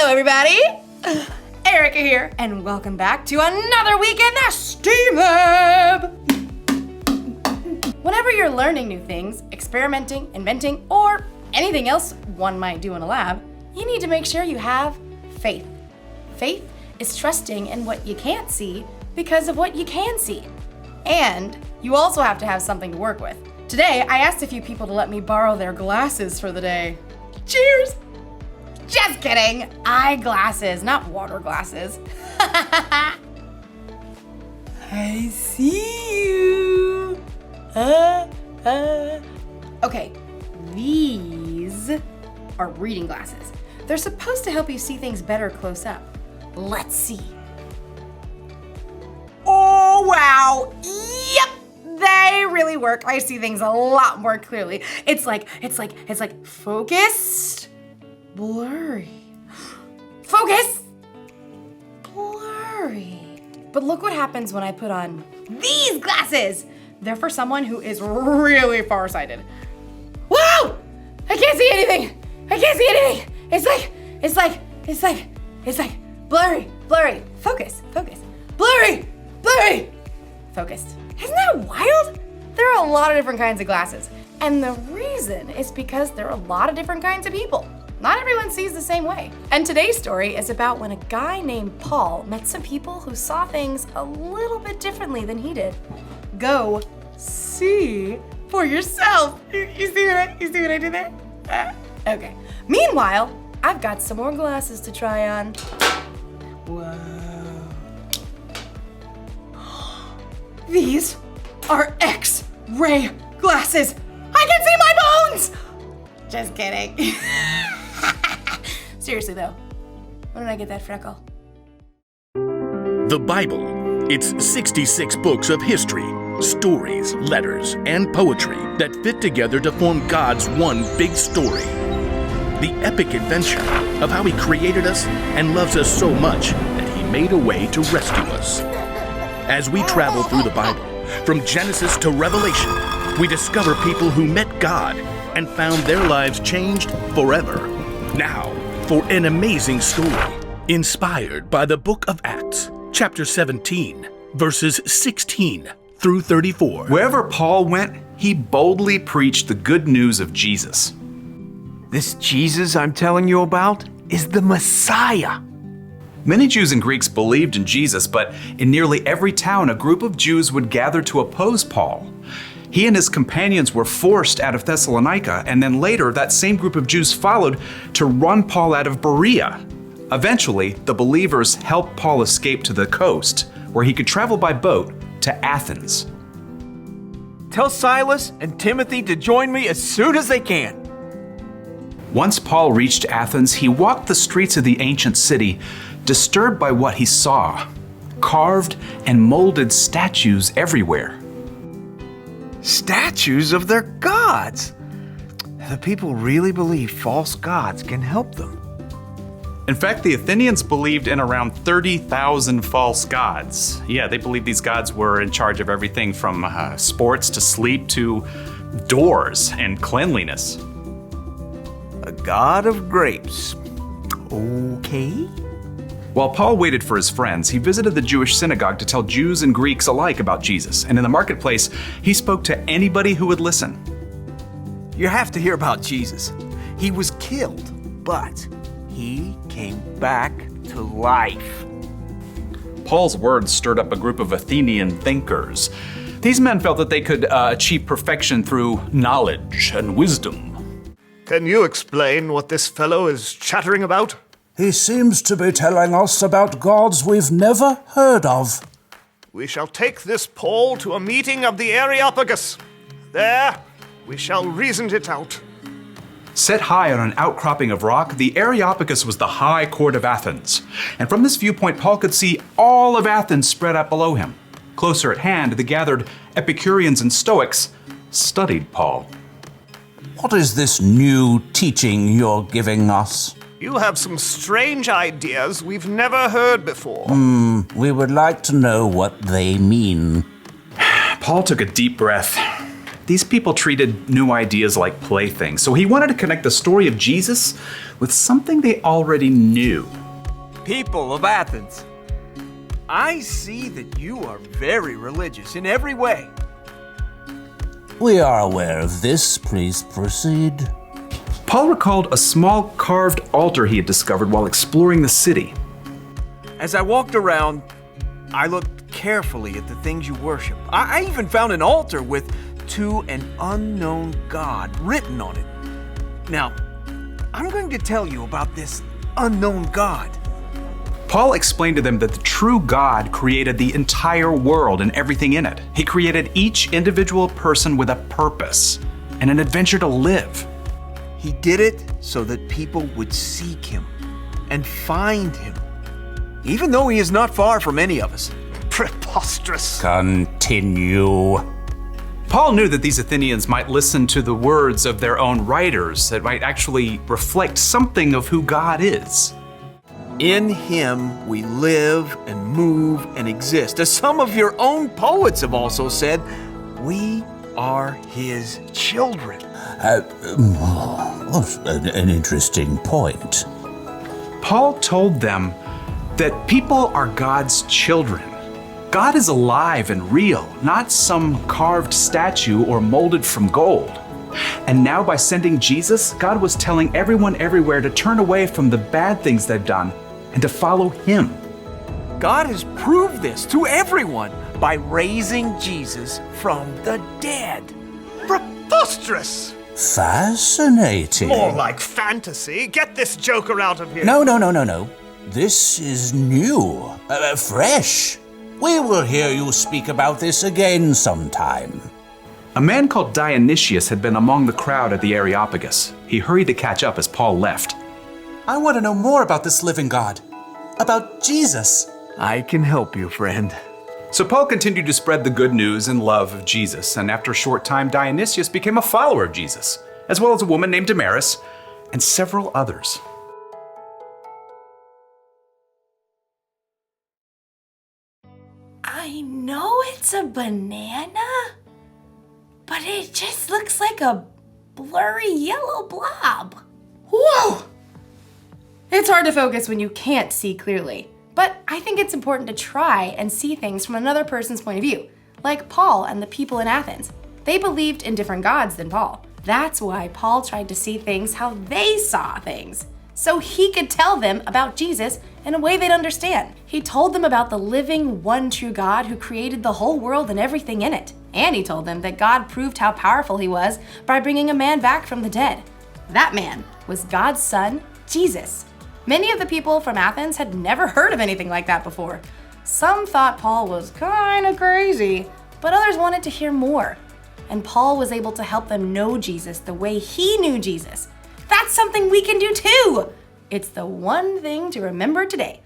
Everybody, Erica here, and welcome back to another week in the STEAM Lab. Whenever you're learning new things, experimenting, inventing, or anything else one might do in a lab, you need to make sure you have faith. Faith is trusting in what you can't see because of what you can see. And you also have to have something to work with. Today, I asked a few people to let me borrow their glasses for the day. Cheers! Just kidding. Eyeglasses, not water glasses. I see you. Okay, these are reading glasses. They're supposed to help you see things better close up. Let's see. Oh, wow. Yep. They really work. I see things a lot more clearly. It's like focused. Blurry. Focus! Blurry. But look what happens when I put on these glasses. They're for someone who is really farsighted. Whoa! I can't see anything. I can't see anything. It's like blurry. Focus. Blurry. Focused. Isn't that wild? There are a lot of different kinds of glasses. And the reason is because there are a lot of different kinds of people. Not everyone sees the same way. And today's story is about when a guy named Paul met some people who saw things a little bit differently than he did. Go see for yourself. You see what I did there? Okay. Meanwhile, I've got some more glasses to try on. Whoa. These are X-ray glasses. I can see my bones! Just kidding. Seriously though, when did I get that freckle? The Bible. It's 66 books of history, stories, letters, and poetry that fit together to form God's one big story. The epic adventure of how He created us and loves us so much that He made a way to rescue us. As we travel through the Bible, from Genesis to Revelation, we discover people who met God and found their lives changed forever. Now, for an amazing story inspired by the book of Acts, chapter 17, verses 16 through 34. Wherever Paul went, he boldly preached the good news of Jesus. This Jesus I'm telling you about is the Messiah. Many Jews and Greeks believed in Jesus, but in nearly every town, a group of Jews would gather to oppose Paul. He and his companions were forced out of Thessalonica, and then later that same group of Jews followed to run Paul out of Berea. Eventually, the believers helped Paul escape to the coast, where he could travel by boat to Athens. Tell Silas and Timothy to join me as soon as they can. Once Paul reached Athens, he walked the streets of the ancient city, disturbed by what he saw. Carved and molded statues everywhere. Statues of their gods. The people really believe false gods can help them. In fact, the Athenians believed in around 30,000 false gods. Yeah, they believed these gods were in charge of everything from sports to sleep to doors and cleanliness. A god of grapes. Okay. While Paul waited for his friends, he visited the Jewish synagogue to tell Jews and Greeks alike about Jesus. And in the marketplace, he spoke to anybody who would listen. You have to hear about Jesus. He was killed, but he came back to life. Paul's words stirred up a group of Athenian thinkers. These men felt that they could achieve perfection through knowledge and wisdom. Can you explain what this fellow is chattering about? He seems to be telling us about gods we've never heard of. We shall take this Paul to a meeting of the Areopagus. There, we shall reason it out. Set high on an outcropping of rock, the Areopagus was the high court of Athens. And from this viewpoint, Paul could see all of Athens spread out below him. Closer at hand, the gathered Epicureans and Stoics studied Paul. What is this new teaching you're giving us? You have some strange ideas we've never heard before. We would like to know what they mean. Paul took a deep breath. These people treated new ideas like playthings, so he wanted to connect the story of Jesus with something they already knew. People of Athens, I see that you are very religious in every way. We are aware of this. Please proceed. Paul recalled a small carved altar he had discovered while exploring the city. As I walked around, I looked carefully at the things you worship. I even found an altar with "To an Unknown God" written on it. Now, I'm going to tell you about this unknown God. Paul explained to them that the true God created the entire world and everything in it. He created each individual person with a purpose and an adventure to live. He did it so that people would seek him and find him, even though he is not far from any of us. Preposterous. Continue. Paul knew that these Athenians might listen to the words of their own writers that might actually reflect something of who God is. In him we live and move and exist. As some of your own poets have also said, we are his children. An interesting point. Paul told them that people are God's children. God is alive and real, not some carved statue or molded from gold. And now by sending Jesus, God was telling everyone everywhere to turn away from the bad things they've done and to follow him. God has proved this to everyone by raising Jesus from the dead. Preposterous. Fascinating. More like fantasy. Get this joker out of here. No. This is new, fresh. We will hear you speak about this again sometime. A man called Dionysius had been among the crowd at the Areopagus. He hurried to catch up as Paul left. I want to know more about this living God, about Jesus. I can help you, friend. So Paul continued to spread the good news and love of Jesus, and after a short time, Dionysius became a follower of Jesus, as well as a woman named Damaris and several others. I know it's a banana, but it just looks like a blurry yellow blob. Whoa! It's hard to focus when you can't see clearly, but I think it's important to try and see things from another person's point of view, like Paul and the people in Athens. They believed in different gods than Paul. That's why Paul tried to see things how they saw things, so he could tell them about Jesus in a way they'd understand. He told them about the living, one true God who created the whole world and everything in it. And he told them that God proved how powerful he was by bringing a man back from the dead. That man was God's son, Jesus. Many of the people from Athens had never heard of anything like that before. Some thought Paul was kind of crazy, but others wanted to hear more. And Paul was able to help them know Jesus the way he knew Jesus. That's something we can do too. It's the one thing to remember today.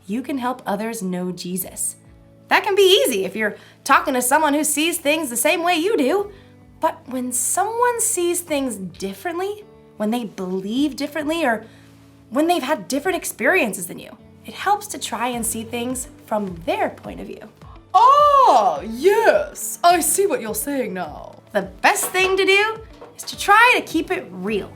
You can help others know Jesus. That can be easy if you're talking to someone who sees things the same way you do. But when someone sees things differently, when they believe differently, or when they've had different experiences than you, it helps to try and see things from their point of view. Ah, yes, I see what you're saying now. The best thing to do is to try to keep it real.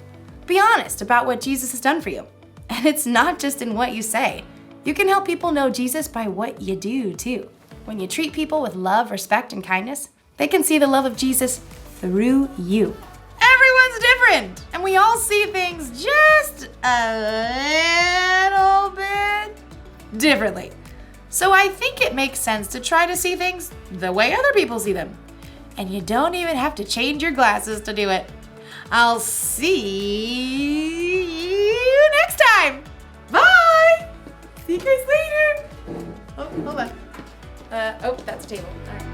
Be honest about what Jesus has done for you. And it's not just in what you say. You can help people know Jesus by what you do too. When you treat people with love, respect, and kindness, they can see the love of Jesus through you. Everyone's different, and we all see things just a little bit differently. So I think it makes sense to try to see things the way other people see them. And you don't even have to change your glasses to do it. I'll see you next time. Bye. See you guys later. Oh, hold on. That's a table. All right.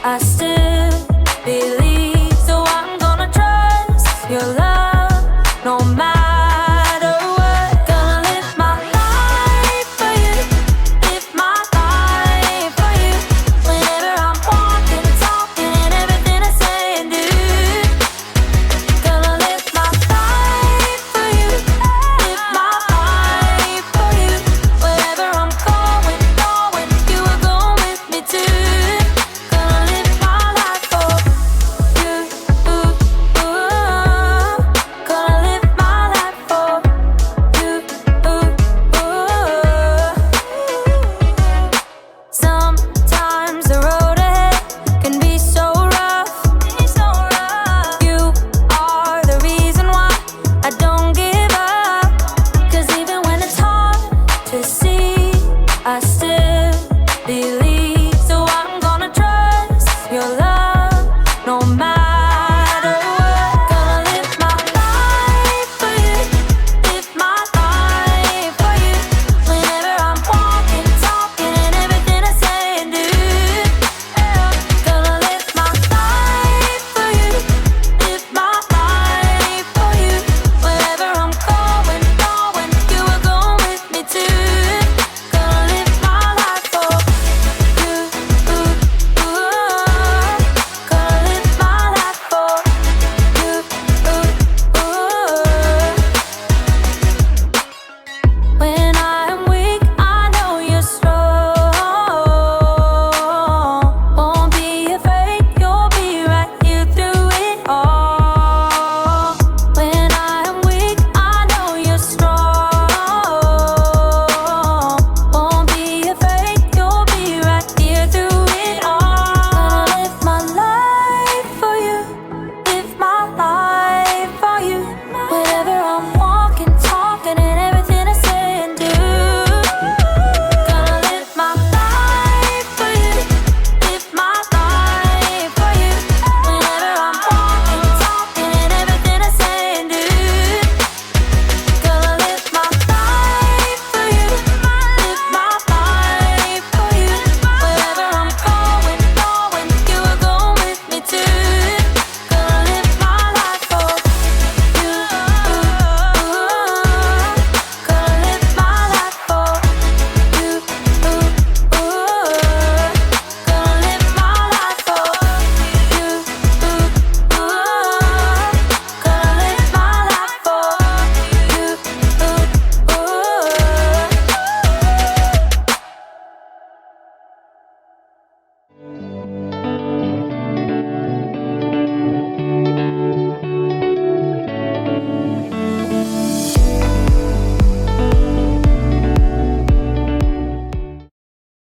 I still believe. So I'm gonna trust your love, no matter what. Gonna live my life for you, live my life for you. Whenever I'm walking, talking, and everything I say and do. Gonna live my life for you, live my life for you. Wherever I'm going, you are going with me too. Gonna live my life for you, gonna live my life for you, Sometimes the road ahead can be so rough. You are the reason why I don't give up. 'Cause even when it's hard to see, I still believe. So I'm gonna trust your love, no matter what. Gonna live my life for you, live my life for you. Whenever I'm walking, talking, and everything I say and do. Gonna live my life for you, live my life for you. Wherever I'm going, you are going with me too. Gonna live my life for you, gonna live my life for you, When I'm weak, I know you're strong. Won't be afraid, you'll be right here through it all. When I'm weak, I know you're strong. Won't be afraid, you'll be right here through it all. Gonna live my life for you, live my life for you. Wherever I'm walking, talking, and everything I say and do. Gonna live my life for you, live my life for you. Whenever I'm walking, talking, and everything I say and do. Gonna live my life for you, live my life for you. Wherever I'm going, you are going with me too. Gonna live my life for you, gonna live my life for you, gonna live my life for you, gonna live my life for you.